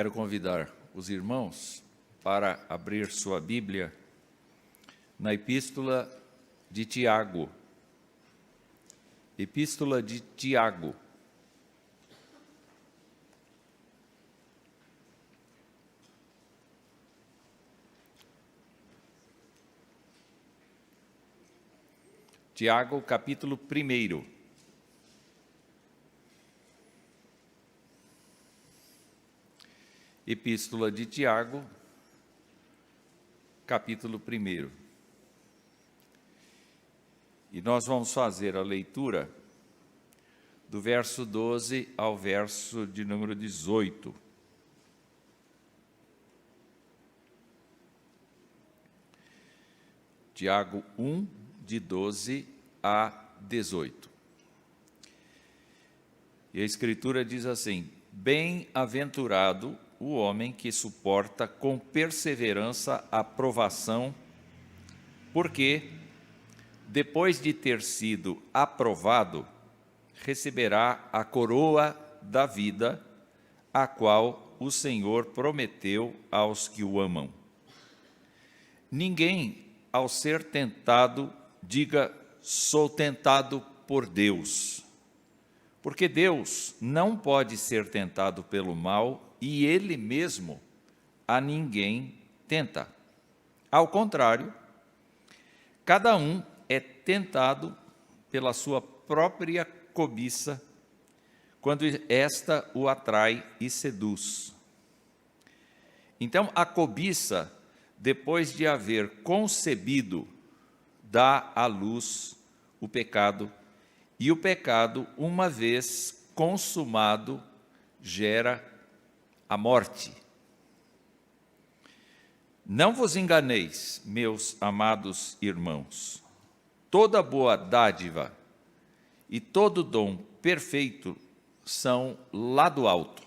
Quero convidar os irmãos para abrir sua Bíblia na Epístola de Tiago. Epístola de Tiago. Tiago, capítulo 1. Epístola de Tiago, capítulo 1. E nós vamos fazer a leitura do verso 12 ao verso de número 18. Tiago 1, de 12 a 18. E a Escritura diz assim: Bem-aventurado o homem que suporta com perseverança a provação, porque, depois de ter sido aprovado, receberá a coroa da vida, a qual o Senhor prometeu aos que o amam. Ninguém, ao ser tentado, diga: sou tentado por Deus, porque Deus não pode ser tentado pelo mal, e Ele mesmo a ninguém tenta. Ao contrário, cada um é tentado pela sua própria cobiça, quando esta o atrai e seduz. Então, a cobiça, depois de haver concebido, dá à luz o pecado, e o pecado, uma vez consumado, gera a morte. Não vos enganeis, meus amados irmãos. Toda boa dádiva e todo dom perfeito são lá do alto,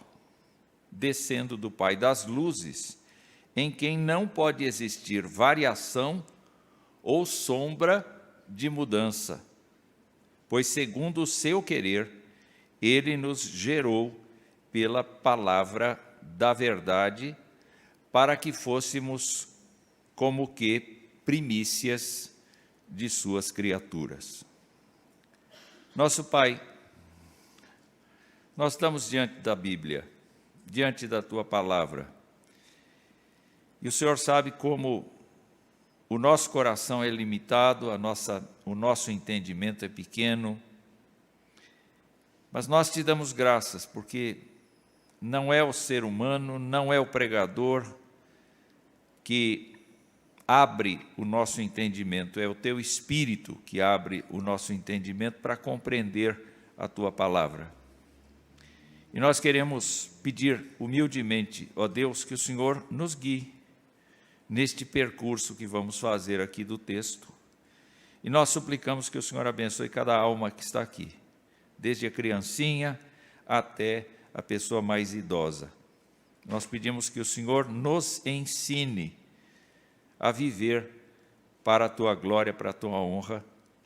descendo do Pai das luzes, em quem não pode existir variação ou sombra de mudança, pois segundo o seu querer, Ele nos gerou pela palavra da verdade, para que fôssemos como que primícias de suas criaturas. Nosso Pai, nós estamos diante da Bíblia, diante da Tua palavra, e o Senhor sabe como o nosso coração é limitado, o nosso entendimento é pequeno, mas nós te damos graças, porque não é o ser humano, não é o pregador que abre o nosso entendimento, é o Teu Espírito que abre o nosso entendimento para compreender a Tua palavra. E nós queremos pedir humildemente, ó Deus, que o Senhor nos guie neste percurso que vamos fazer aqui do texto. E nós suplicamos que o Senhor abençoe cada alma que está aqui, desde a criancinha até a pessoa mais idosa. Nós pedimos que o Senhor nos ensine a viver para a Tua glória, para a Tua honra,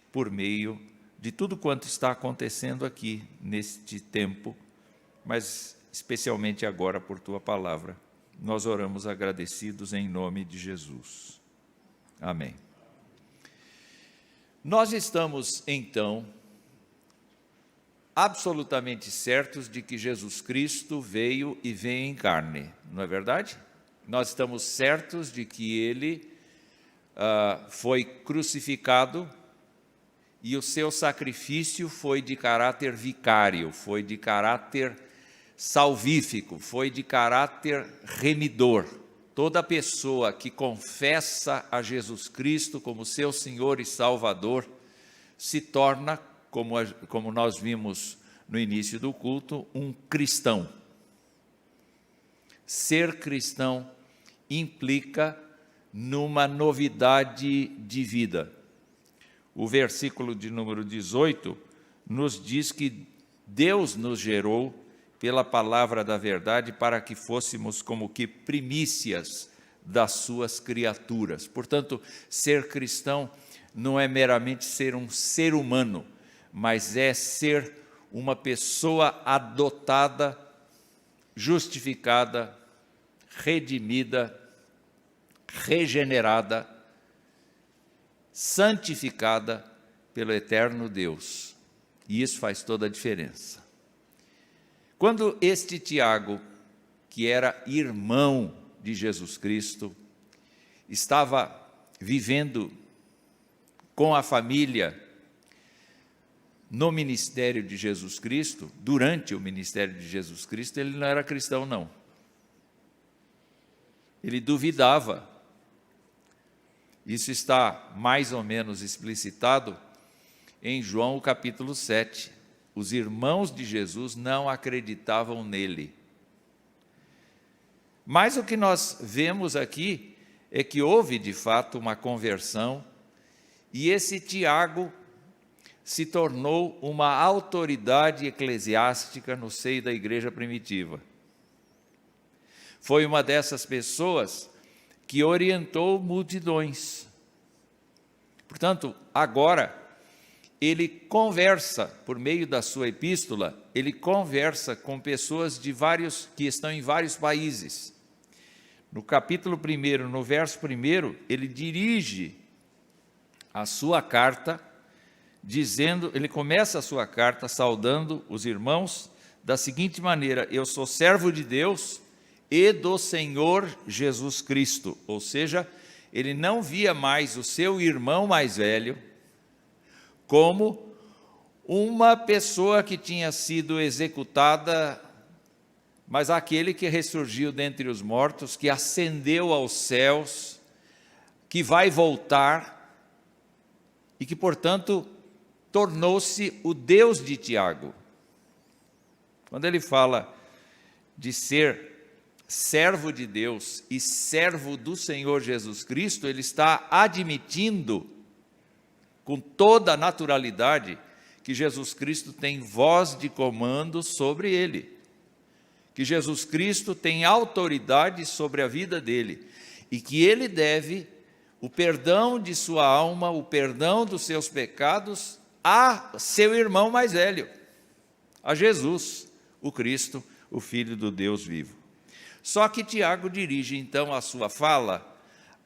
por meio de tudo quanto está acontecendo aqui neste tempo, mas especialmente agora por Tua palavra. Nós oramos agradecidos em nome de Jesus. Amém. Nós estamos, então, absolutamente certos de que Jesus Cristo veio e vem em carne, não é verdade? Nós estamos certos de que Ele foi crucificado e o seu sacrifício foi de caráter vicário, foi de caráter salvífico, foi de caráter remidor. Toda pessoa que confessa a Jesus Cristo como seu Senhor e Salvador se torna, como nós vimos no início do culto, um cristão. Ser cristão implica numa novidade de vida. O versículo de número 18 nos diz que Deus nos gerou pela palavra da verdade para que fôssemos como que primícias das suas criaturas. Portanto, ser cristão não é meramente ser um ser humano, mas é ser uma pessoa adotada, justificada redimida, regenerada, santificada pelo eterno Deus. E isso faz toda a diferença. Quando este Tiago, que era irmão de Jesus Cristo, estava vivendo com a família no ministério de Jesus Cristo, durante o ministério de Jesus Cristo, ele não era cristão, não. Ele duvidava. Isso está mais ou menos explicitado em João capítulo 7. Os irmãos de Jesus não acreditavam nele. Mas o que nós vemos aqui é que houve de fato uma conversão, e esse Tiago se tornou uma autoridade eclesiástica no seio da igreja primitiva. Foi uma dessas pessoas que orientou multidões. Portanto, agora, ele conversa, por meio da sua epístola, ele conversa com pessoas que estão em vários países. No capítulo 1, no verso 1, ele dirige a sua carta, ele começa a sua carta saudando os irmãos da seguinte maneira: eu sou servo de Deus e do Senhor Jesus Cristo. Ou seja, ele não via mais o seu irmão mais velho como uma pessoa que tinha sido executada, mas aquele que ressurgiu dentre os mortos, que ascendeu aos céus, que vai voltar e que, portanto, tornou-se o Deus de Tiago. Quando ele fala de ser servo de Deus e servo do Senhor Jesus Cristo, ele está admitindo com toda a naturalidade que Jesus Cristo tem voz de comando sobre ele, que Jesus Cristo tem autoridade sobre a vida dele e que ele deve o perdão de sua alma, o perdão dos seus pecados a seu irmão mais velho, a Jesus, o Cristo, o Filho do Deus vivo. Só que Tiago dirige então a sua fala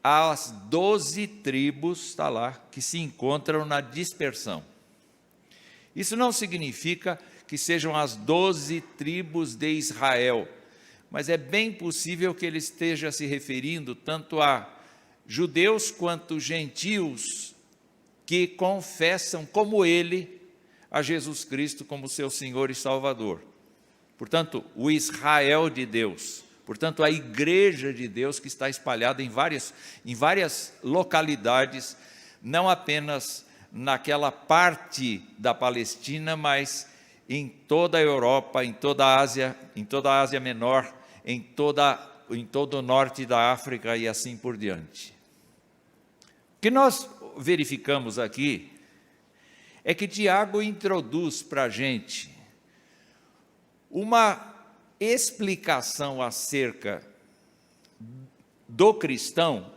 às 12 tribos, está lá, que se encontram na dispersão. Isso não significa que sejam as 12 tribos de Israel, mas é bem possível que ele esteja se referindo tanto a judeus quanto gentios que confessam como ele a Jesus Cristo como seu Senhor e Salvador. Portanto, o Israel de Deus, portanto, a igreja de Deus que está espalhada em várias localidades, não apenas naquela parte da Palestina, mas em toda a Europa, em toda a Ásia Menor, em todo o norte da África e assim por diante. O que nós verificamos aqui é que Tiago introduz para a gente uma explicação acerca do cristão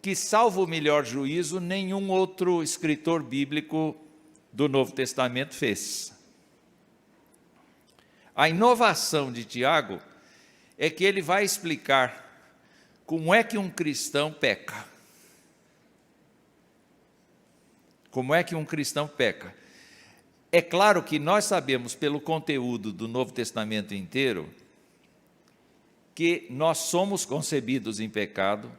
que, salvo o melhor juízo, nenhum outro escritor bíblico do Novo Testamento fez. A inovação de Tiago é que ele vai explicar como é que um cristão peca. Como é que um cristão peca? É claro que nós sabemos pelo conteúdo do Novo Testamento inteiro que nós somos concebidos em pecado,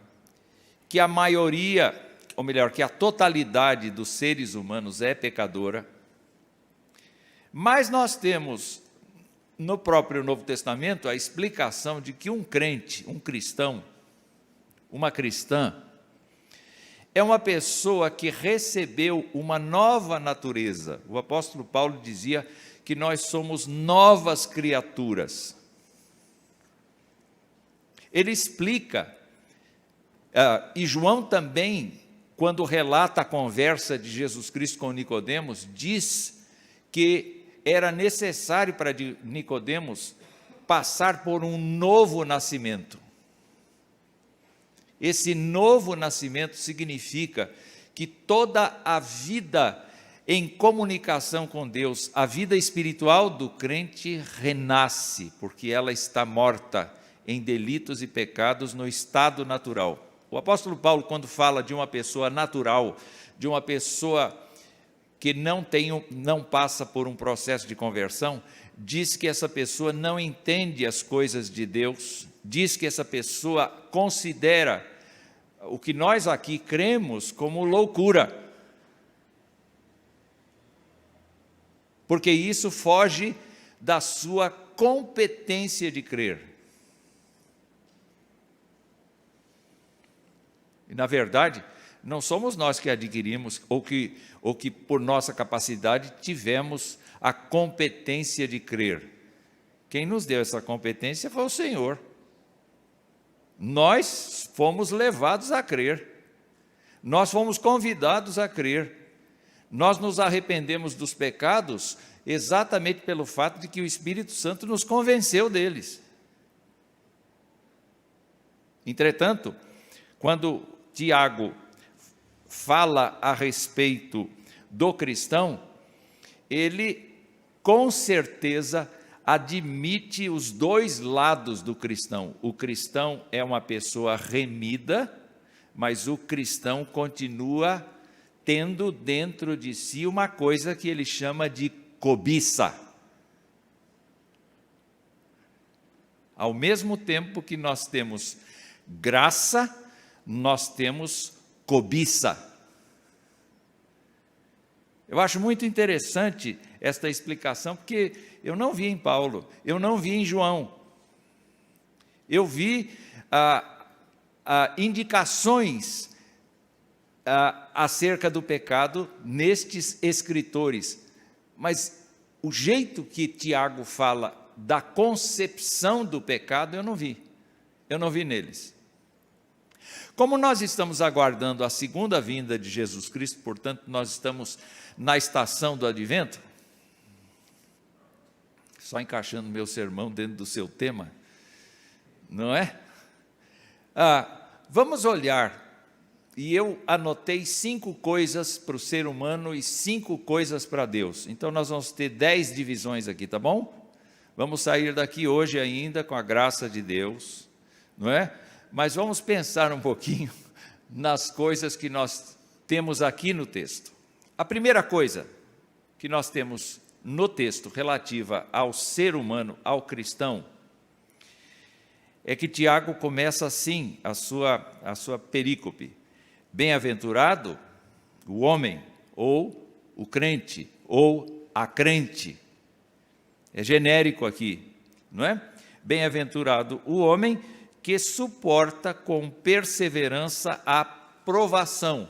que a maioria, ou melhor, que a totalidade dos seres humanos é pecadora, mas nós temos no próprio Novo Testamento a explicação de que um crente, um cristão, uma cristã, é uma pessoa que recebeu uma nova natureza. O apóstolo Paulo dizia que nós somos novas criaturas. Ele explica, e João também, quando relata a conversa de Jesus Cristo com Nicodemos, diz que era necessário para Nicodemos passar por um novo nascimento. Esse novo nascimento significa que toda a vida em comunicação com Deus, a vida espiritual do crente renasce, porque ela está morta em delitos e pecados no estado natural. O apóstolo Paulo, quando fala de uma pessoa natural, de uma pessoa que não passa por um processo de conversão, diz que essa pessoa não entende as coisas de Deus, diz que essa pessoa considera o que nós aqui cremos como loucura, porque isso foge da sua competência de crer. E, na verdade, não somos nós que adquirimos ou que por nossa capacidade tivemos a competência de crer. Quem nos deu essa competência foi o Senhor. Nós fomos levados a crer. Nós fomos convidados a crer. Nós nos arrependemos dos pecados exatamente pelo fato de que o Espírito Santo nos convenceu deles. Entretanto, quando Tiago fala a respeito do cristão, ele com certeza admite os dois lados do cristão. O cristão é uma pessoa remida, mas o cristão continua tendo dentro de si uma coisa que ele chama de cobiça. Ao mesmo tempo que nós temos graça, nós temos cobiça. Eu acho muito interessante esta explicação, porque eu não vi em Paulo, eu não vi em João. Eu vi indicações acerca do pecado nestes escritores, mas o jeito que Tiago fala da concepção do pecado, eu não vi neles. Como nós estamos aguardando a segunda vinda de Jesus Cristo, portanto, nós estamos na estação do advento, só encaixando meu sermão dentro do seu tema, não é? Vamos olhar, e eu anotei 5 coisas para o ser humano e 5 coisas para Deus. Então nós vamos ter 10 divisões aqui, tá bom? Vamos sair daqui hoje ainda com a graça de Deus, não é? Mas vamos pensar um pouquinho nas coisas que nós temos aqui no texto. A primeira coisa que nós temos no texto relativa ao ser humano, ao cristão, é que Tiago começa assim a sua perícope. Bem-aventurado o homem, ou o crente, ou a crente. É genérico aqui, não é? Bem-aventurado o homem que suporta com perseverança a provação.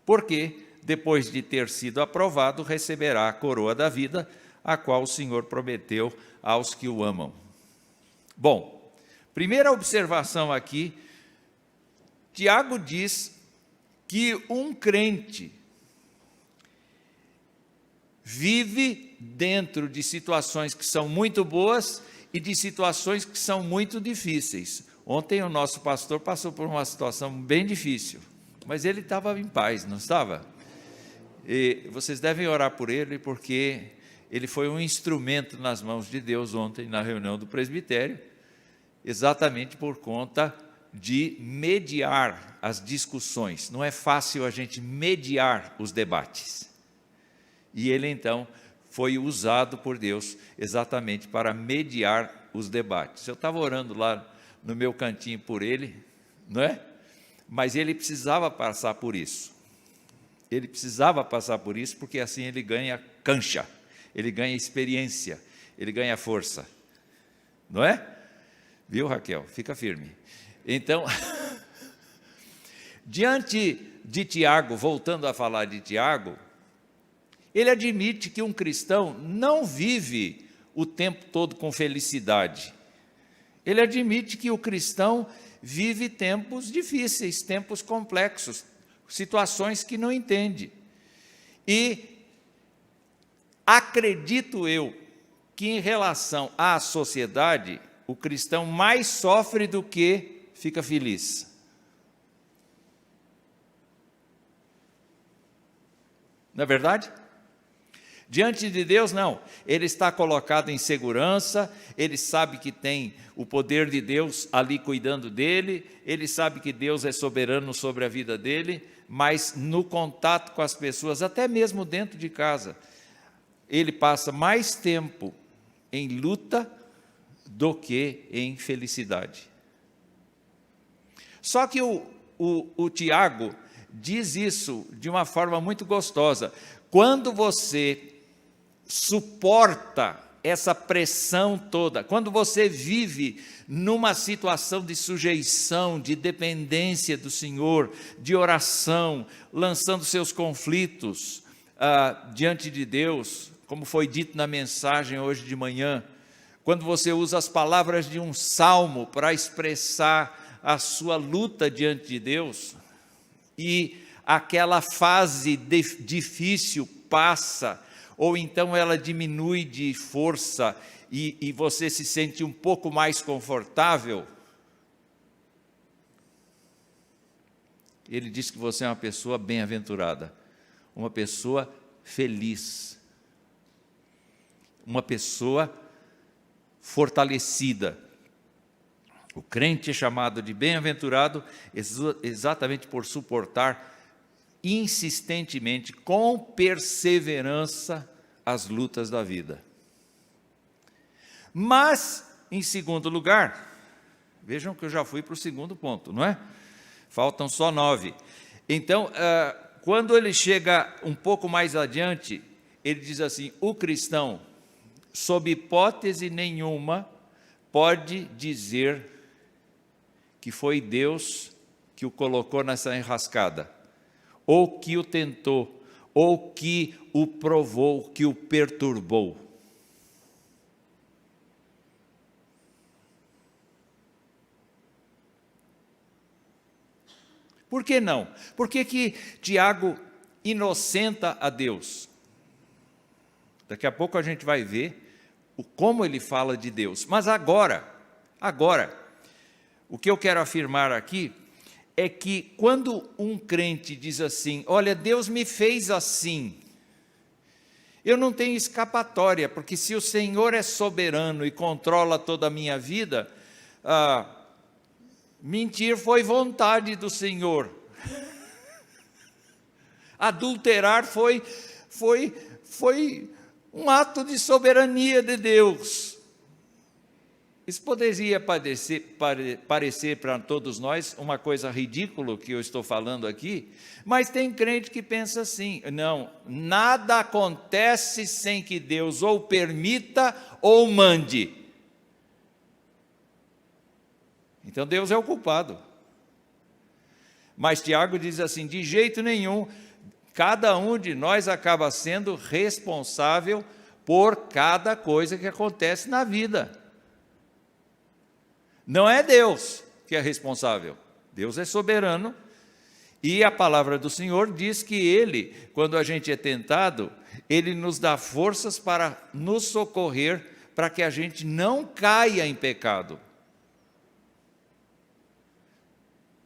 Porque, depois de ter sido aprovado, receberá a coroa da vida, a qual o Senhor prometeu aos que o amam. Bom, primeira observação aqui, Tiago diz que um crente vive dentro de situações que são muito boas e de situações que são muito difíceis. Ontem o nosso pastor passou por uma situação bem difícil, mas ele estava em paz, não estava? E vocês devem orar por ele, porque ele foi um instrumento nas mãos de Deus ontem na reunião do presbitério, exatamente por conta de mediar as discussões. Não é fácil a gente mediar os debates. E ele então foi usado por Deus exatamente para mediar os debates. Eu estava orando lá no meu cantinho por ele, não é? Mas ele precisava passar por isso. Ele precisava passar por isso, porque assim ele ganha cancha, ele ganha experiência, ele ganha força. Não é? Viu, Raquel? Fica firme. Então, diante de Tiago, voltando a falar de Tiago, ele admite que um cristão não vive o tempo todo com felicidade. Ele admite que o cristão vive tempos difíceis, tempos complexos, situações que não entende. E acredito eu que em relação à sociedade, o cristão mais sofre do que fica feliz. Não é verdade? Diante de Deus, não. Ele está colocado em segurança, ele sabe que tem o poder de Deus ali cuidando dele, ele sabe que Deus é soberano sobre a vida dele, mas no contato com as pessoas, até mesmo dentro de casa, ele passa mais tempo em luta do que em felicidade. Só que o Tiago diz isso de uma forma muito gostosa. Quando você suporta essa pressão toda, quando você vive numa situação de sujeição, de dependência do Senhor, de oração, lançando seus conflitos diante de Deus, como foi dito na mensagem hoje de manhã, quando você usa as palavras de um salmo para expressar a sua luta diante de Deus, e aquela fase difícil passa, ou então ela diminui de força e você se sente um pouco mais confortável, ele diz que você é uma pessoa bem-aventurada, uma pessoa feliz, uma pessoa fortalecida. O crente é chamado de bem-aventurado exatamente por suportar insistentemente, com perseverança, as lutas da vida. Mas, em segundo lugar, vejam que eu já fui para o segundo ponto, não é? Faltam só 9. Então, quando ele chega um pouco mais adiante, ele diz assim: o cristão, sob hipótese nenhuma, pode dizer que foi Deus que o colocou nessa enrascada, ou que o tentou, ou que o provou, que o perturbou. Por que não? Por que Tiago inocenta a Deus? Daqui a pouco a gente vai ver como ele fala de Deus. Mas agora, o que eu quero afirmar aqui é que quando um crente diz assim: olha, Deus me fez assim, eu não tenho escapatória, porque se o Senhor é soberano e controla toda a minha vida, mentir foi vontade do Senhor, adulterar foi um ato de soberania de Deus. Isso poderia parecer para todos nós uma coisa ridícula que eu estou falando aqui, mas tem crente que pensa assim: não, nada acontece sem que Deus ou permita ou mande. Então Deus é o culpado. Mas Tiago diz assim: de jeito nenhum, cada um de nós acaba sendo responsável por cada coisa que acontece na vida. Não é Deus que é responsável, Deus é soberano, e a palavra do Senhor diz que Ele, quando a gente é tentado, Ele nos dá forças para nos socorrer, para que a gente não caia em pecado.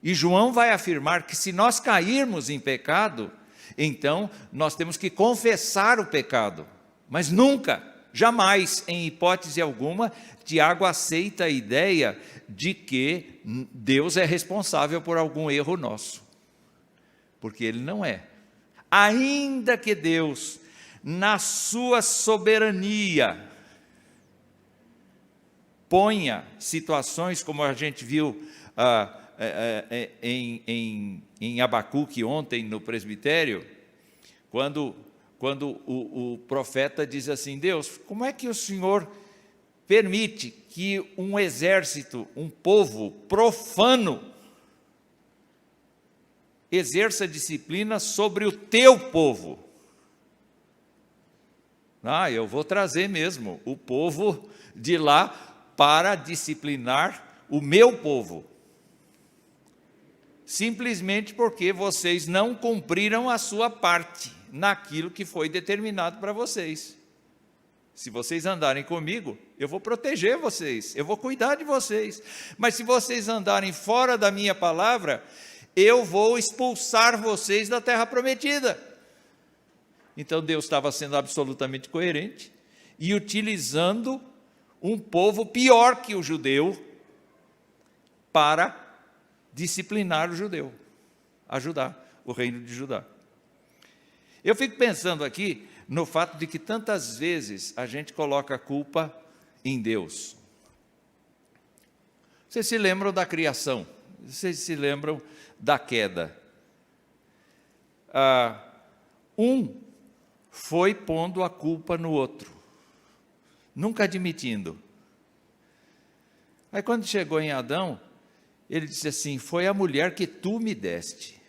E João vai afirmar que se nós cairmos em pecado, então nós temos que confessar o pecado, mas nunca, jamais, em hipótese alguma, Tiago aceita a ideia de que Deus é responsável por algum erro nosso, porque Ele não é. Ainda que Deus, na sua soberania, ponha situações como a gente viu em Abacuque ontem no presbitério, quando o profeta diz assim: Deus, como é que o Senhor permite que um exército, um povo profano, exerça disciplina sobre o teu povo? Eu vou trazer mesmo o povo de lá para disciplinar o meu povo, simplesmente porque vocês não cumpriram a sua parte naquilo que foi determinado para vocês. Se vocês andarem comigo, eu vou proteger vocês, eu vou cuidar de vocês. Mas se vocês andarem fora da minha palavra, eu vou expulsar vocês da terra prometida. Então Deus estava sendo absolutamente coerente e utilizando um povo pior que o judeu para disciplinar o judeu, ajudar o reino de Judá. Eu fico pensando aqui no fato de que tantas vezes a gente coloca a culpa em Deus. Vocês se lembram da criação? Vocês se lembram da queda? Um foi pondo a culpa no outro, nunca admitindo. Aí quando chegou em Adão, ele disse assim: foi a mulher que tu me deste.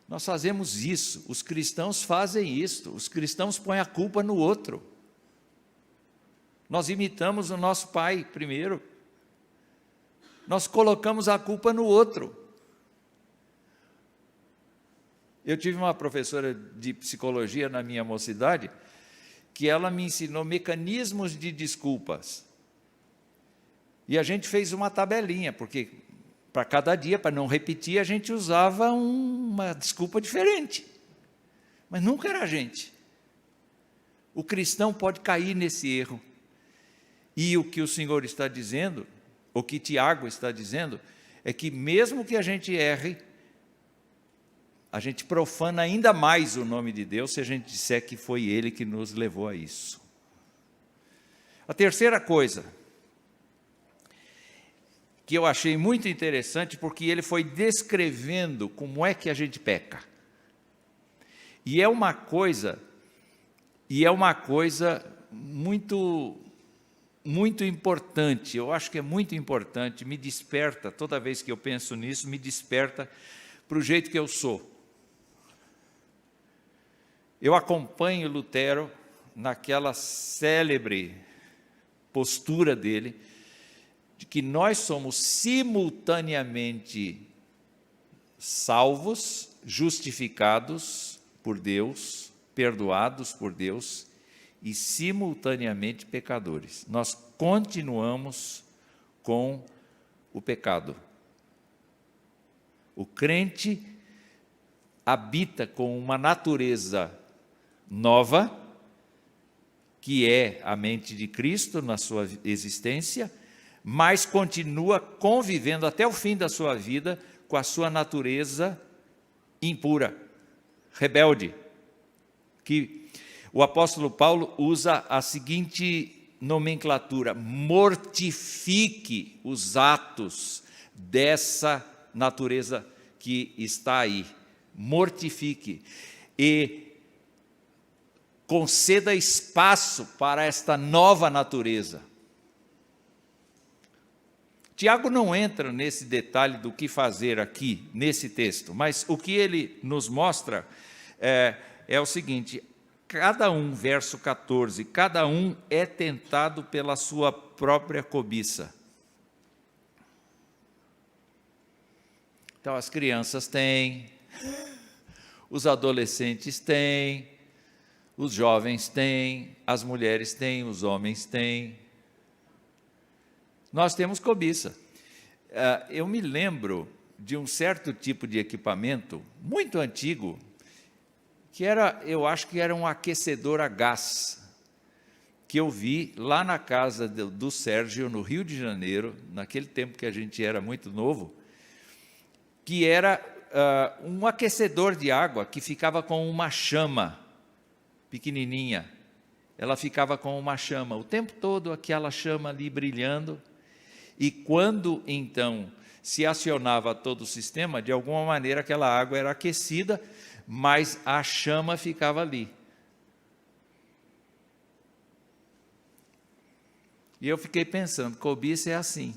Nós fazemos isso, os cristãos fazem isso, os cristãos põem a culpa no outro. Nós imitamos o nosso pai primeiro, nós colocamos a culpa no outro. Eu tive uma professora de psicologia na minha mocidade, que ela me ensinou mecanismos de desculpas. E a gente fez uma tabelinha, porque para cada dia, para não repetir, a gente usava uma desculpa diferente. Mas nunca era a gente. O cristão pode cair nesse erro. E o que o Senhor está dizendo, o que Tiago está dizendo, é que mesmo que a gente erre, a gente profana ainda mais o nome de Deus se a gente disser que foi Ele que nos levou a isso. A terceira coisa, que eu achei muito interessante, porque ele foi descrevendo como é que a gente peca. E é uma coisa muito importante, eu acho que é muito importante, me desperta, toda vez que eu penso nisso, me desperta para o jeito que eu sou. Eu acompanho Lutero naquela célebre postura dele, de que nós somos simultaneamente salvos, justificados por Deus, perdoados por Deus, e simultaneamente pecadores. Nós continuamos com o pecado. O crente habita com uma natureza nova, que é a mente de Cristo na sua existência, mas continua convivendo até o fim da sua vida com a sua natureza impura, rebelde, que o apóstolo Paulo usa a seguinte nomenclatura: mortifique os atos dessa natureza que está aí, mortifique, e conceda espaço para esta nova natureza. Tiago não entra nesse detalhe do que fazer aqui, nesse texto, mas o que ele nos mostra é o seguinte: cada um, verso 14, cada um é tentado pela sua própria cobiça. Então, as crianças têm, os adolescentes têm, os jovens têm, as mulheres têm, os homens têm. Nós temos cobiça. Eu me lembro de um certo tipo de equipamento, muito antigo, que eu acho que era um aquecedor a gás, que eu vi lá na casa do Sérgio, no Rio de Janeiro, naquele tempo que a gente era muito novo, que era um aquecedor de água que ficava com uma chama pequenininha. Ela ficava com uma chama, o tempo todo aquela chama ali brilhando, e quando então se acionava todo o sistema, de alguma maneira aquela água era aquecida, mas a chama ficava ali. E eu fiquei pensando, cobiça é assim.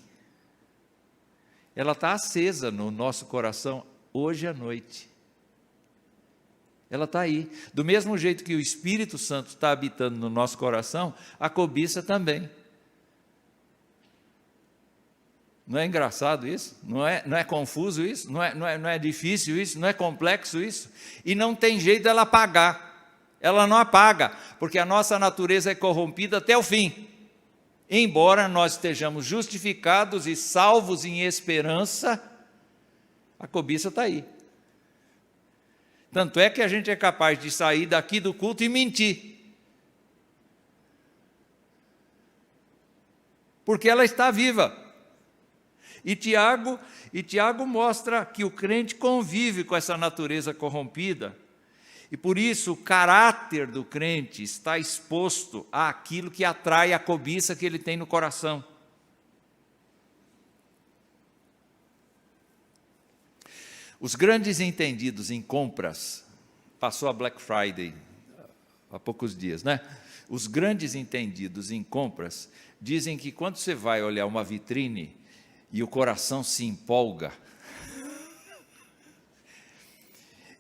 Ela está acesa no nosso coração hoje à noite. Ela está aí. Do mesmo jeito que o Espírito Santo está habitando no nosso coração, a cobiça também. Não é engraçado isso? Não é confuso isso? Não é difícil isso? Não é complexo isso? E não tem jeito dela apagar. Ela não apaga, porque a nossa natureza é corrompida até o fim. Embora nós estejamos justificados e salvos em esperança, A cobiça está aí. Tanto é que a gente é capaz de sair daqui do culto e mentir. Porque ela está viva. E Tiago mostra que o crente convive com essa natureza corrompida. E por isso o caráter do crente está exposto àquilo que atrai a cobiça que ele tem no coração. Os grandes entendidos em compras, passou a Black Friday há poucos dias, né? Os grandes entendidos em compras dizem que quando você vai olhar uma vitrine e o coração se empolga,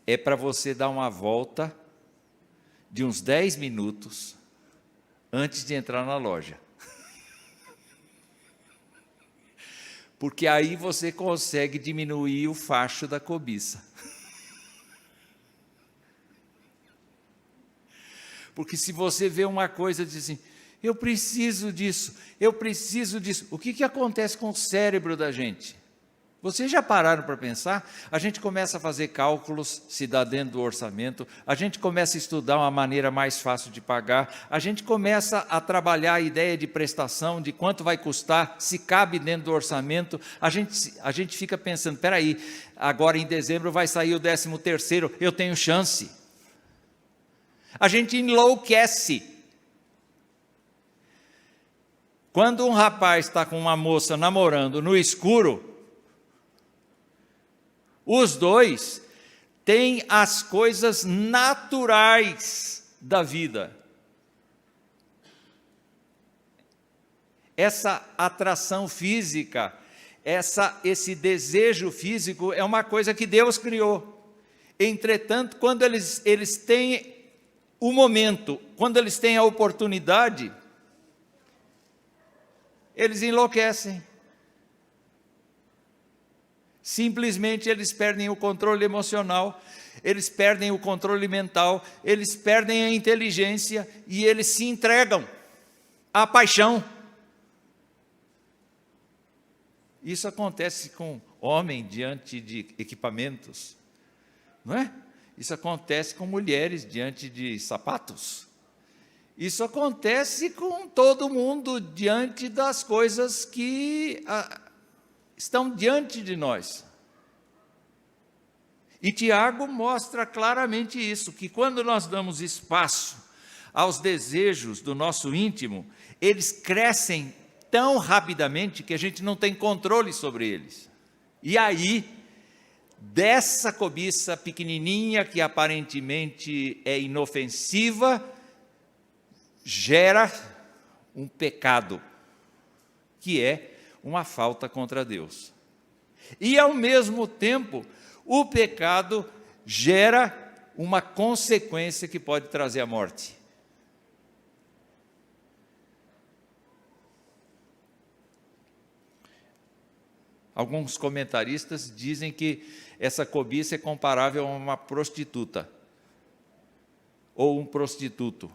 é para você dar uma volta de uns 10 minutos antes de entrar na loja. Porque aí você consegue diminuir o facho da cobiça. Porque se você vê uma coisa e diz assim, eu preciso disso, o que acontece com o cérebro da gente? Vocês já pararam para pensar? A gente começa a fazer cálculos, se dá dentro do orçamento, a gente começa a estudar uma maneira mais fácil de pagar, a gente começa a trabalhar a ideia de prestação, de quanto vai custar, se cabe dentro do orçamento, a gente fica pensando, espera aí, agora em dezembro vai sair o 13º, eu tenho chance. A gente enlouquece. Quando um rapaz está com uma moça namorando no escuro, os dois têm as coisas naturais da vida. Essa atração física, esse desejo físico é uma coisa que Deus criou. Entretanto, quando eles têm o momento, quando eles têm a oportunidade, eles enlouquecem. Simplesmente eles perdem o controle emocional, eles perdem o controle mental, eles perdem a inteligência e eles se entregam à paixão. Isso acontece com homem diante de equipamentos, não é? Isso acontece com mulheres diante de sapatos. Isso acontece com todo mundo diante das coisas que estão diante de nós. E Tiago mostra claramente isso, que quando nós damos espaço aos desejos do nosso íntimo, eles crescem tão rapidamente que a gente não tem controle sobre eles. E aí, dessa cobiça pequenininha que aparentemente é inofensiva, gera um pecado, que é uma falta contra Deus. E, ao mesmo tempo, o pecado gera uma consequência que pode trazer a morte. Alguns comentaristas dizem que essa cobiça é comparável a uma prostituta ou um prostituto.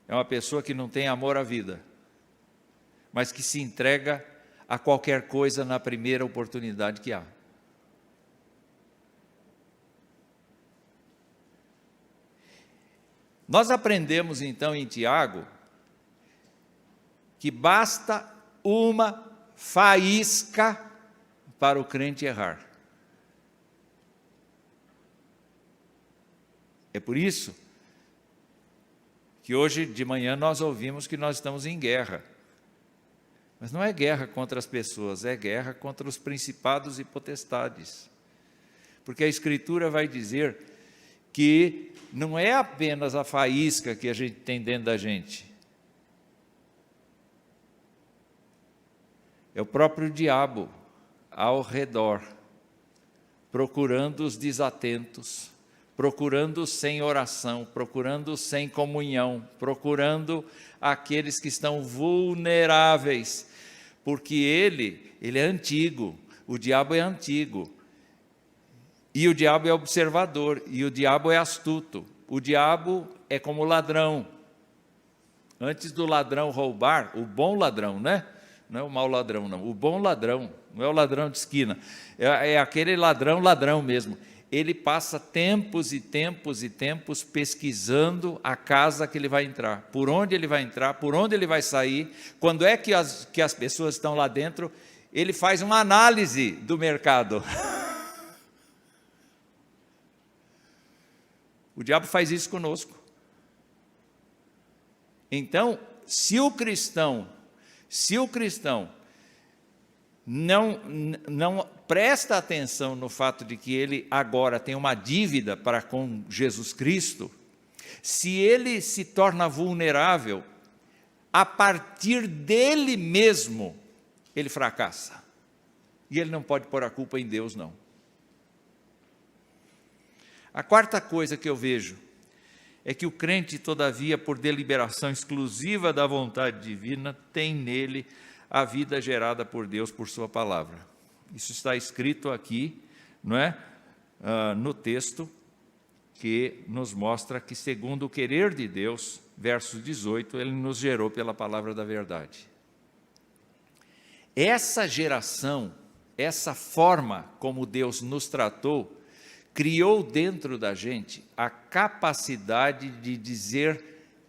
É uma pessoa que não tem amor à vida, mas que se entrega a qualquer coisa na primeira oportunidade que há. Nós aprendemos então em Tiago que basta uma faísca para o crente errar. É por isso que hoje de manhã nós ouvimos que nós estamos em guerra. Mas não é guerra contra as pessoas, é guerra contra os principados e potestades. Porque a Escritura vai dizer que não é apenas a faísca que a gente tem dentro da gente. É o próprio diabo ao redor, procurando os desatentos, procurando sem oração, procurando sem comunhão, procurando aqueles que estão vulneráveis, porque ele é antigo, o diabo é antigo, e o diabo é observador, e o diabo é astuto, o diabo é como ladrão. Antes do ladrão roubar, o bom ladrão, né? Não é o mau ladrão, não. O bom ladrão, não é o ladrão de esquina. É aquele ladrão mesmo. Ele passa tempos e tempos e tempos pesquisando a casa que ele vai entrar, por onde ele vai entrar, por onde ele vai sair, quando é que as pessoas estão lá dentro. Ele faz uma análise do mercado. O diabo faz isso conosco. Então, se o cristão não presta atenção no fato de que ele agora tem uma dívida para com Jesus Cristo, se ele se torna vulnerável, a partir dele mesmo, ele fracassa. E ele não pode pôr a culpa em Deus, não. A quarta coisa que eu vejo é que o crente, todavia, por deliberação exclusiva da vontade divina, tem nele a vida gerada por Deus por sua palavra. Isso está escrito aqui, não é? No texto que nos mostra que, segundo o querer de Deus, verso 18, Ele nos gerou pela palavra da verdade. Essa geração, essa forma como Deus nos tratou, criou dentro da gente a capacidade de dizer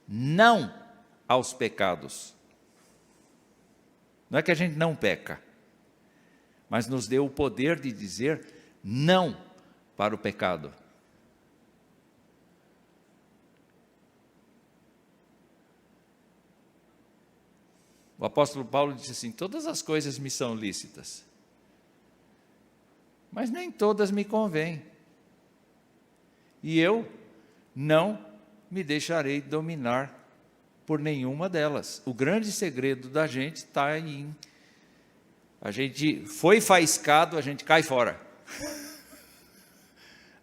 não aos pecados. Não é que a gente não peca, mas nos deu o poder de dizer não para o pecado. O apóstolo Paulo disse assim: todas as coisas me são lícitas, mas nem todas me convêm. E eu não me deixarei dominar por nenhuma delas. O grande segredo da gente está em... A gente foi faiscado, a gente cai fora.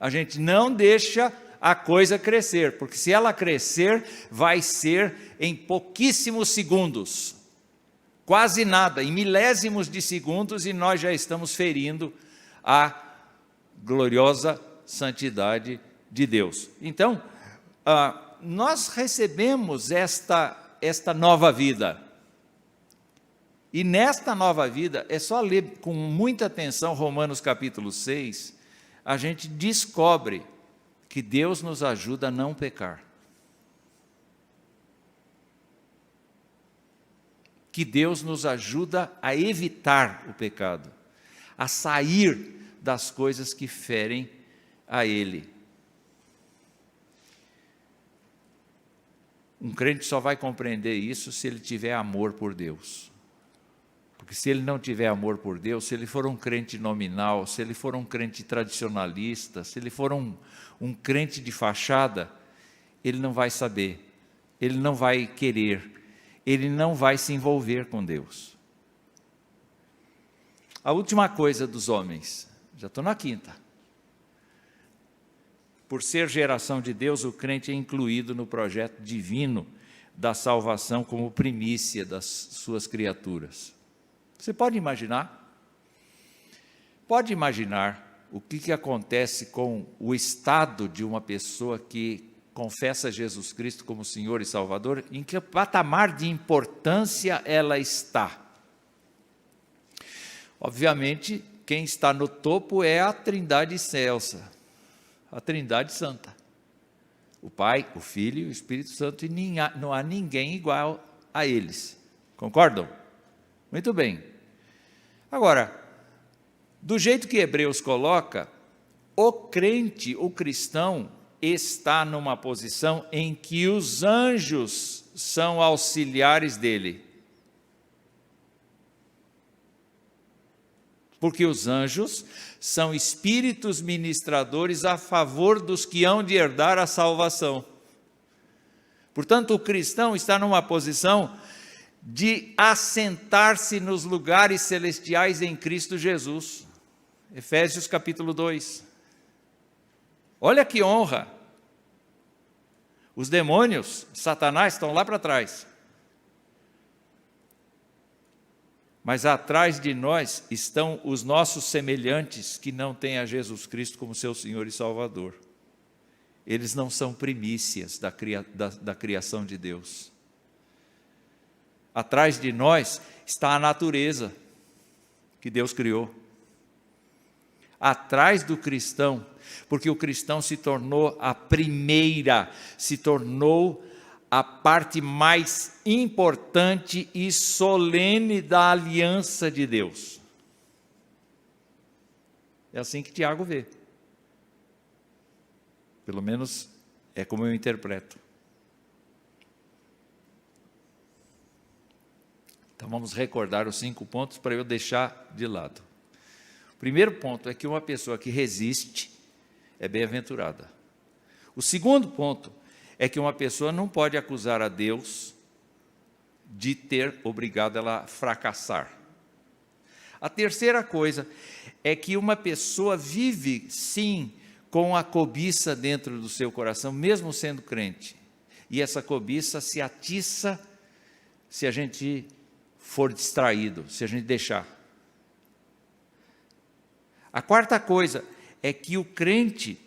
A gente não deixa a coisa crescer, porque se ela crescer, vai ser em pouquíssimos segundos. Quase nada, em milésimos de segundos, e nós já estamos ferindo a gloriosa santidade de Deus. Então, nós recebemos esta nova vida. E nesta nova vida, é só ler com muita atenção Romanos capítulo 6, a gente descobre que Deus nos ajuda a não pecar. Que Deus nos ajuda a evitar o pecado, a sair das coisas que ferem a Ele. Um crente só vai compreender isso se ele tiver amor por Deus. Porque se ele não tiver amor por Deus, se ele for um crente nominal, se ele for um crente tradicionalista, se ele for um crente de fachada, ele não vai saber, ele não vai querer, ele não vai se envolver com Deus. A última coisa dos homens, já estou na quinta. Por ser geração de Deus, o crente é incluído no projeto divino da salvação como primícia das suas criaturas. Você pode imaginar? Pode imaginar o que acontece com o estado de uma pessoa que confessa Jesus Cristo como Senhor e Salvador, em que patamar de importância ela está? Obviamente, quem está no topo é a Trindade excelsa, a Trindade Santa. O Pai, o Filho e o Espírito Santo, e não há ninguém igual a eles. Concordam? Muito bem. Agora, do jeito que Hebreus coloca, o crente, o cristão, está numa posição em que os anjos são auxiliares dele. Porque os anjos são espíritos ministradores a favor dos que hão de herdar a salvação. Portanto, o cristão está numa posição de assentar-se nos lugares celestiais em Cristo Jesus. Efésios capítulo 2. Olha que honra! Os demônios, Satanás, estão lá para trás. Mas atrás de nós estão os nossos semelhantes que não têm a Jesus Cristo como seu Senhor e Salvador. Eles não são primícias da criação de Deus. atrás de nós, está a natureza que Deus criou. Atrás do cristão, porque o cristão se tornou a primeira, se tornou a parte mais importante e solene da aliança de Deus. É assim que Tiago vê. Pelo menos é como eu interpreto. Então vamos recordar os 5 pontos para eu deixar de lado. O primeiro ponto é que uma pessoa que resiste é bem-aventurada. O segundo ponto é que uma pessoa não pode acusar a Deus de ter obrigado ela a fracassar. A terceira coisa é que uma pessoa vive, sim, com a cobiça dentro do seu coração, mesmo sendo crente. E essa cobiça se atiça se a gente for distraído, se a gente deixar. A quarta coisa é que o crente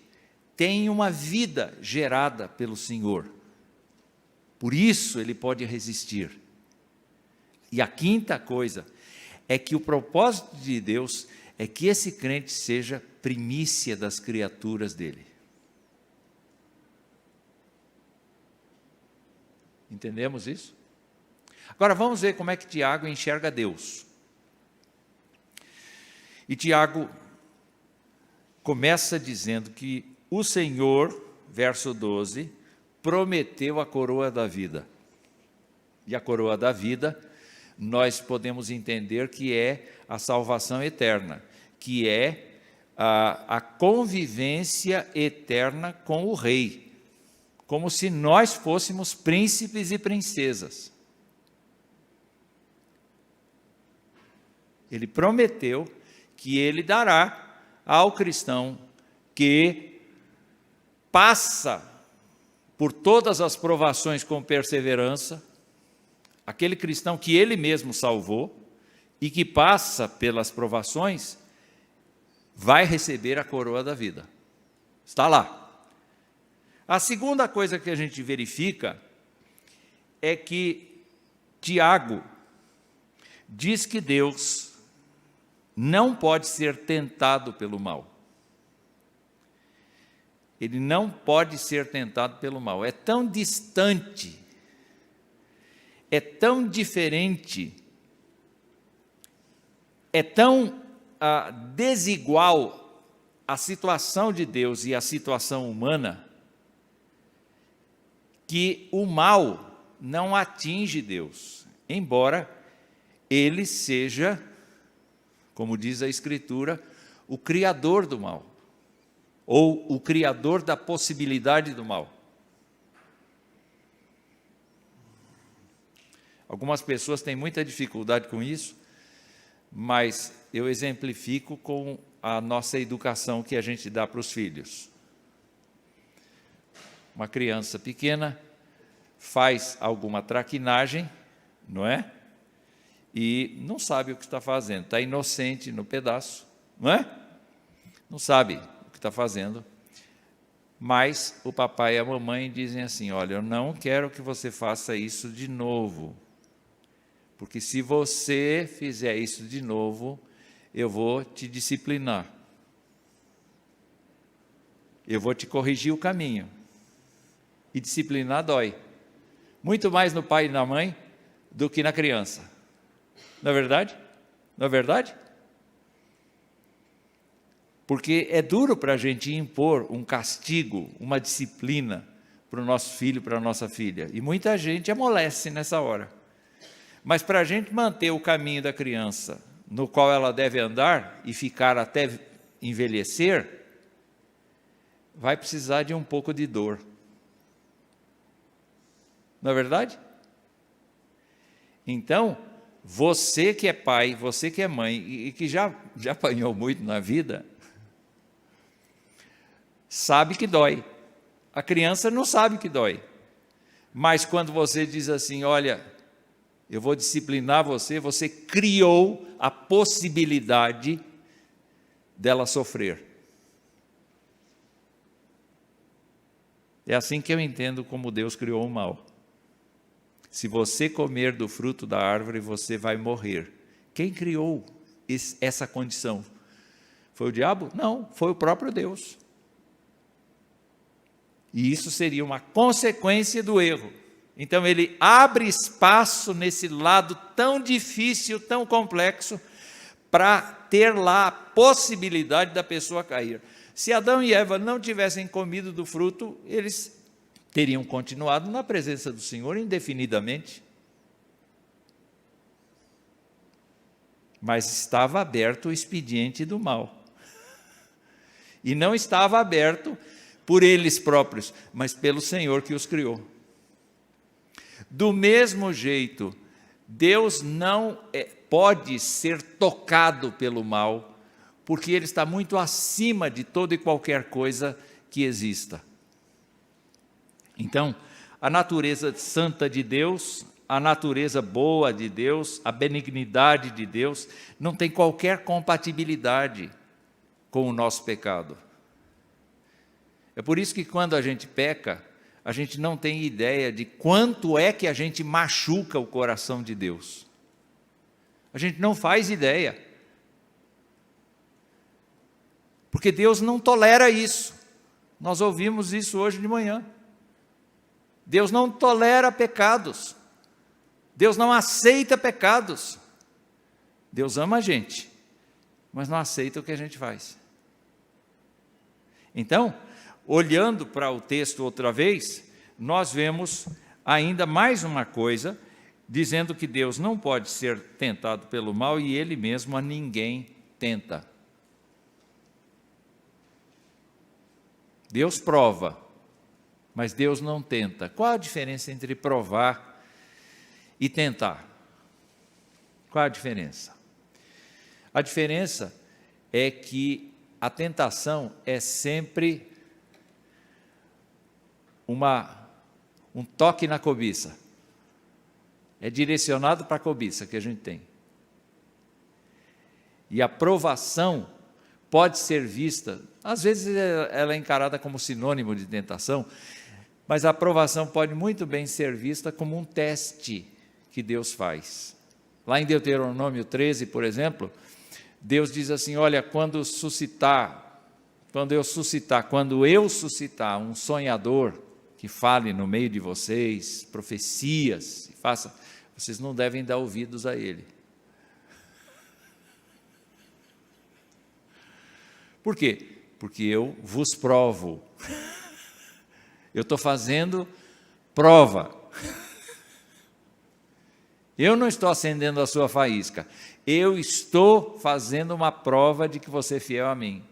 tem uma vida gerada pelo Senhor. Por isso ele pode resistir. E a quinta coisa é que o propósito de Deus é que esse crente seja primícia das criaturas dele. Entendemos isso? Agora vamos ver como é que Tiago enxerga Deus. E Tiago começa dizendo que o Senhor, verso 12, prometeu a coroa da vida. E a coroa da vida, nós podemos entender que é a salvação eterna, que é a convivência eterna com o Rei, como se nós fôssemos príncipes e princesas. Ele prometeu que ele dará ao cristão que passa por todas as provações com perseverança, aquele cristão que ele mesmo salvou e que passa pelas provações, vai receber a coroa da vida. Está lá. A segunda coisa que a gente verifica é que Tiago diz que Deus não pode ser tentado pelo mal. Ele não pode ser tentado pelo mal. É tão distante, é tão diferente, é tão desigual a situação de Deus e a situação humana, que o mal não atinge Deus, embora ele seja, como diz a Escritura, o criador do mal, ou o criador da possibilidade do mal. Algumas pessoas têm muita dificuldade com isso, mas eu exemplifico com a nossa educação que a gente dá para os filhos. Uma criança pequena faz alguma traquinagem, não é? E não sabe o que está fazendo, está inocente no pedaço, não é? Não sabe o que está fazendo, mas o papai e a mamãe dizem assim: olha, eu não quero que você faça isso de novo, porque se você fizer isso de novo, eu vou te disciplinar, eu vou te corrigir o caminho, e disciplinar dói, muito mais no pai e na mãe do que na criança. Não é verdade? Não é verdade? Porque é duro para a gente impor um castigo, uma disciplina para o nosso filho, para a nossa filha. E muita gente amolece nessa hora. Mas para a gente manter o caminho da criança, no qual ela deve andar e ficar até envelhecer, vai precisar de um pouco de dor. Não é verdade? Então, você que é pai, você que é mãe e que já apanhou muito na vida, sabe que dói. A criança não sabe que dói. Mas quando você diz assim, olha, eu vou disciplinar você, você criou a possibilidade dela sofrer. É assim que eu entendo como Deus criou o mal. se você comer do fruto da árvore, você vai morrer. Quem criou essa condição? Foi o diabo? Não, foi o próprio Deus. E isso seria uma consequência do erro. Então ele abre espaço nesse lado tão difícil, tão complexo, para ter lá a possibilidade da pessoa cair. Se Adão e Eva não tivessem comido do fruto, eles teriam continuado na presença do Senhor indefinidamente. Mas estava aberto o expediente do mal. E não estava aberto por eles próprios, mas pelo Senhor que os criou. Do mesmo jeito, Deus não pode ser tocado pelo mal, porque Ele está muito acima de toda e qualquer coisa que exista. Então, a natureza santa de Deus, a natureza boa de Deus, a benignidade de Deus, não tem qualquer compatibilidade com o nosso pecado. É por isso que quando a gente peca, a gente não tem ideia de quanto é que a gente machuca o coração de Deus. A gente não faz ideia. Porque Deus não tolera isso. Nós ouvimos isso hoje de manhã. Deus não tolera pecados. Deus não aceita pecados. Deus ama a gente, mas não aceita o que a gente faz. Então, olhando para o texto outra vez, nós vemos ainda mais uma coisa, dizendo que Deus não pode ser tentado pelo mal e Ele mesmo a ninguém tenta. Deus prova, mas Deus não tenta. Qual a diferença entre provar e tentar? Qual a diferença? A diferença é que a tentação é sempre um toque na cobiça. É direcionado para a cobiça que a gente tem. E a provação pode ser vista, às vezes ela é encarada como sinônimo de tentação, mas a provação pode muito bem ser vista como um teste que Deus faz. Lá em Deuteronômio 13, por exemplo, Deus diz assim, olha, quando eu suscitar um sonhador que fale no meio de vocês, profecias, vocês não devem dar ouvidos a ele. Por quê? Porque eu vos provo. Eu estou fazendo prova. Eu não estou acendendo a sua faísca. Eu estou fazendo uma prova de que você é fiel a mim.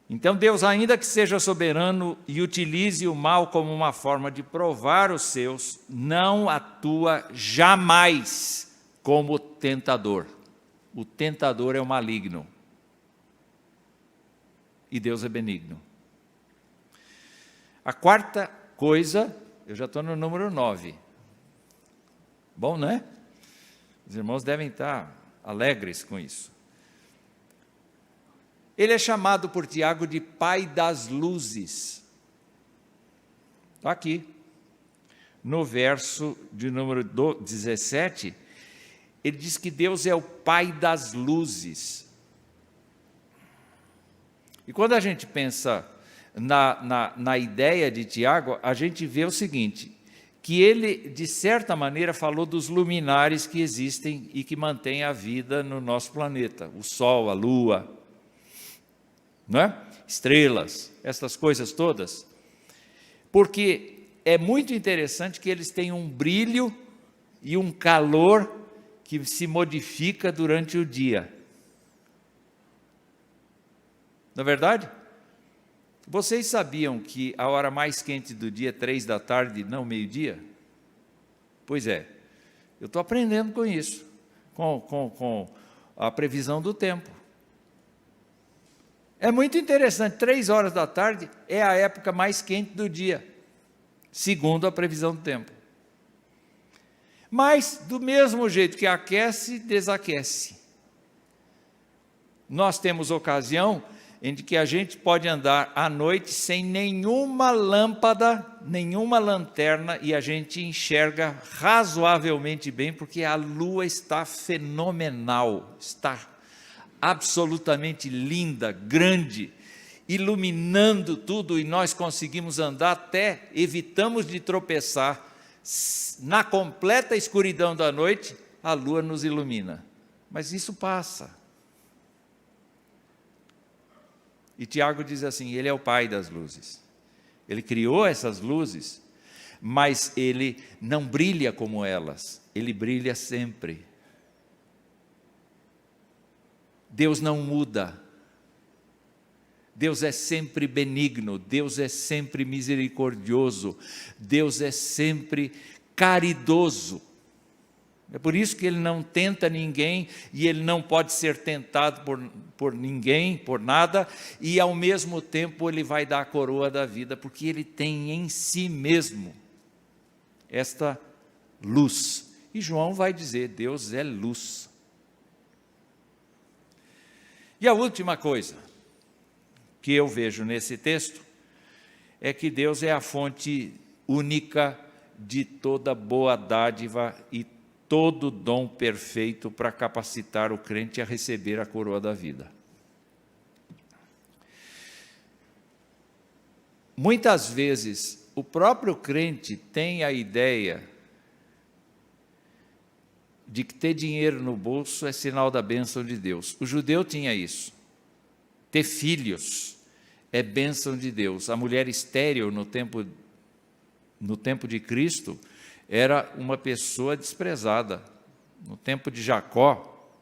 Então Deus, ainda que seja soberano e utilize o mal como uma forma de provar os seus, não atua jamais como tentador. O tentador é o maligno. E Deus é benigno. A quarta coisa, eu já estou no número 9. Bom, né? Os irmãos devem estar alegres com isso. Ele é chamado por Tiago de Pai das Luzes. Está aqui. No verso de número 17, ele diz que Deus é o Pai das Luzes. E quando a gente pensa na ideia de Tiago, a gente vê o seguinte, que ele, de certa maneira, falou dos luminares que existem e que mantêm a vida no nosso planeta. O Sol, a Lua, não é? Estrelas, essas coisas todas. Porque é muito interessante que eles têm um brilho e um calor que se modifica durante o dia. Não é verdade? Vocês sabiam que a hora mais quente do dia é 3 da tarde, não meio-dia? Pois é, eu estou aprendendo com isso, com a previsão do tempo. É muito interessante, 3 horas da tarde é a época mais quente do dia, segundo a previsão do tempo. Mas, do mesmo jeito que aquece, desaquece. Nós temos ocasião em que a gente pode andar à noite sem nenhuma lâmpada, nenhuma lanterna, e a gente enxerga razoavelmente bem, porque a lua está fenomenal, está absolutamente linda, grande, iluminando tudo, e nós conseguimos andar até, evitamos de tropeçar. Na completa escuridão da noite, a lua nos ilumina. Mas isso passa. E Tiago diz assim, ele é o pai das luzes. Ele criou essas luzes, mas ele não brilha como elas, ele brilha sempre. Deus não muda. Deus é sempre benigno, Deus é sempre misericordioso, Deus é sempre caridoso. É por isso que ele não tenta ninguém, e ele não pode ser tentado por ninguém, por nada, e ao mesmo tempo ele vai dar a coroa da vida, porque ele tem em si mesmo esta luz. E João vai dizer, Deus é luz. E a última coisa que eu vejo nesse texto é que Deus é a fonte única de toda boa dádiva e todo dom perfeito para capacitar o crente a receber a coroa da vida. Muitas vezes, o próprio crente tem a ideia de que ter dinheiro no bolso é sinal da bênção de Deus. O judeu tinha isso. Ter filhos é bênção de Deus. A mulher estéril no tempo de Cristo era uma pessoa desprezada. No tempo de Jacó,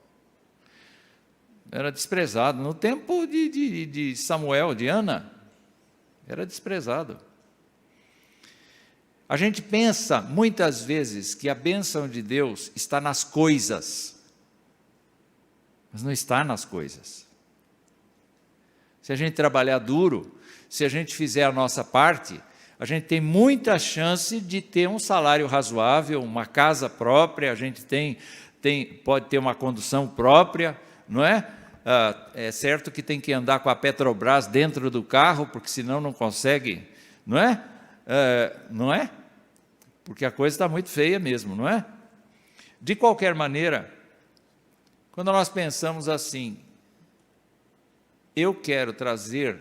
era desprezado. No tempo de Samuel, de Ana, era desprezado. A gente pensa muitas vezes que a bênção de Deus está nas coisas, mas não está nas coisas. Se a gente trabalhar duro, se a gente fizer a nossa parte, a gente tem muita chance de ter um salário razoável, uma casa própria, a gente pode ter uma condução própria, não é? É certo que tem que andar com a Petrobras dentro do carro, porque senão não consegue, não é? Não é? Porque a coisa está muito feia mesmo, não é? De qualquer maneira, quando nós pensamos assim, eu quero trazer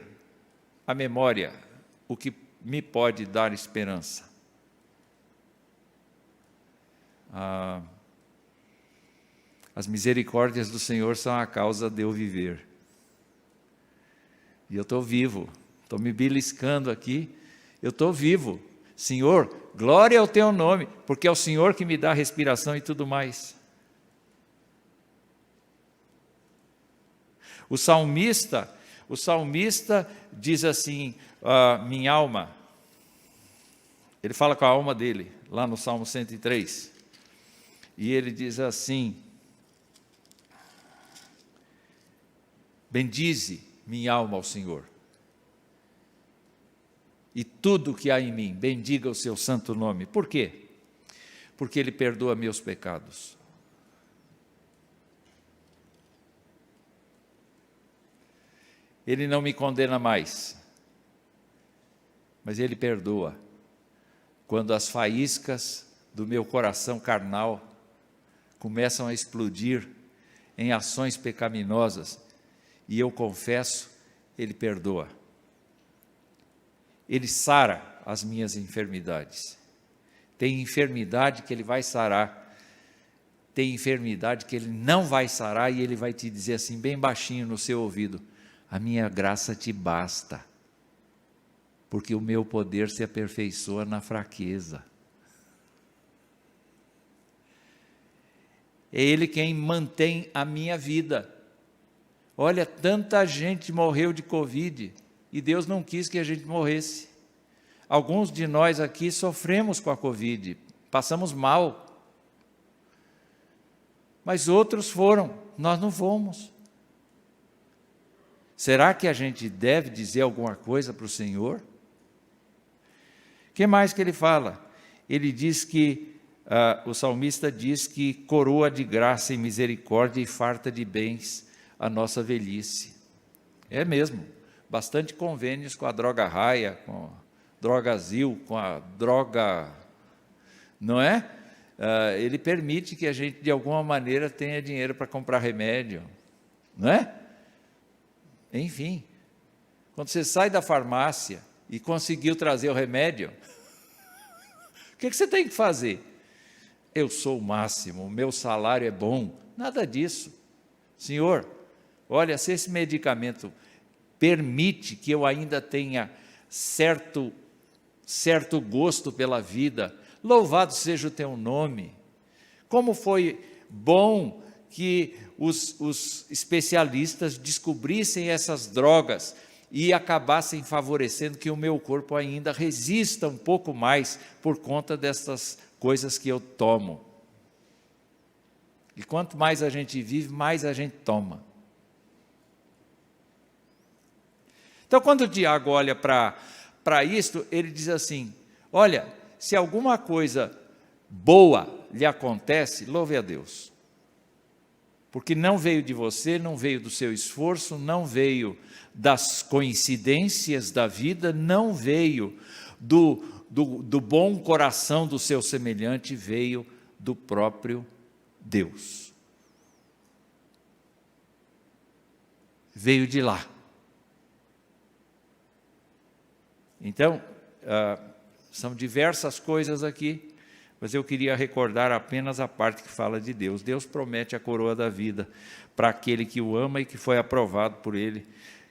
à memória o que me pode dar esperança. As misericórdias do Senhor são a causa de eu viver. E eu estou vivo, estou me beliscando aqui, eu estou vivo. Senhor, glória ao teu nome, porque é o Senhor que me dá respiração e tudo mais. O salmista diz assim, minha alma, ele fala com a alma dele, lá no Salmo 103, e ele diz assim, bendize minha alma ao Senhor, e tudo que há em mim, bendiga o seu santo nome. Por quê? Porque Ele perdoa meus pecados. Ele não me condena mais, mas Ele perdoa. Quando as faíscas do meu coração carnal começam a explodir em ações pecaminosas, e eu confesso, Ele perdoa. Ele sara as minhas enfermidades. Tem enfermidade que Ele vai sarar, tem enfermidade que Ele não vai sarar, e Ele vai te dizer assim, bem baixinho no seu ouvido, a minha graça te basta, porque o meu poder se aperfeiçoa na fraqueza. É Ele quem mantém a minha vida. Olha, tanta gente morreu de Covid, e Deus não quis que a gente morresse. Alguns de nós aqui sofremos com a Covid, passamos mal. Mas outros foram, nós não fomos. Será que a gente deve dizer alguma coisa para o Senhor? O que mais que ele fala? Ele diz que, o salmista diz que coroa de graça e misericórdia e farta de bens a nossa velhice. É mesmo. Bastante convênios com a Droga Raia, com a Drogazil, com a Droga... Não é? Ele permite que a gente, de alguma maneira, tenha dinheiro para comprar remédio. Não é? Enfim, quando você sai da farmácia e conseguiu trazer o remédio, o que você tem que fazer? Eu sou o máximo, o meu salário é bom. Nada disso. Senhor, olha, se esse medicamento permite que eu ainda tenha certo gosto pela vida, louvado seja o teu nome. Como foi bom que os especialistas descobrissem essas drogas e acabassem favorecendo que o meu corpo ainda resista um pouco mais por conta dessas coisas que eu tomo. E quanto mais a gente vive, mais a gente toma. Então, quando o Tiago olha para isto, ele diz assim: olha, se alguma coisa boa lhe acontece, louve a Deus. Porque não veio de você, não veio do seu esforço, não veio das coincidências da vida, não veio do bom coração do seu semelhante, veio do próprio Deus. Veio de lá. Então, são diversas coisas aqui, mas eu queria recordar apenas a parte que fala de Deus. Deus promete a coroa da vida para aquele que o ama e que foi aprovado por ele,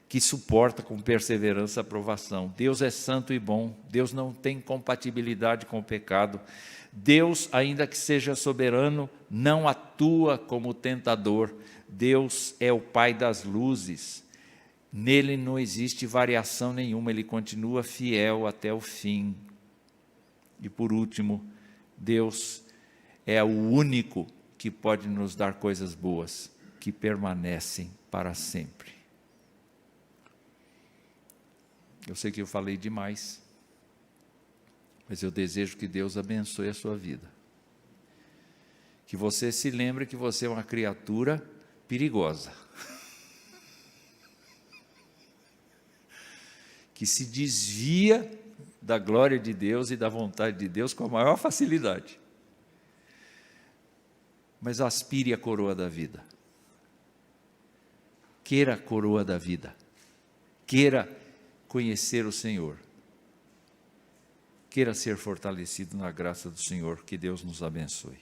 que suporta com perseverança a aprovação. Deus é santo e bom, Deus não tem compatibilidade com o pecado. Deus, ainda que seja soberano, não atua como tentador. Deus é o Pai das luzes. Nele não existe variação nenhuma, ele continua fiel até o fim. E por último, Deus é o único que pode nos dar coisas boas, que permanecem para sempre. Eu sei que eu falei demais, mas eu desejo que Deus abençoe a sua vida. Que você se lembre que você é uma criatura perigosa. Que se desvia da glória de Deus e da vontade de Deus com a maior facilidade. Mas aspire a coroa da vida. Queira a coroa da vida. Queira conhecer o Senhor. Queira ser fortalecido na graça do Senhor. Que Deus nos abençoe.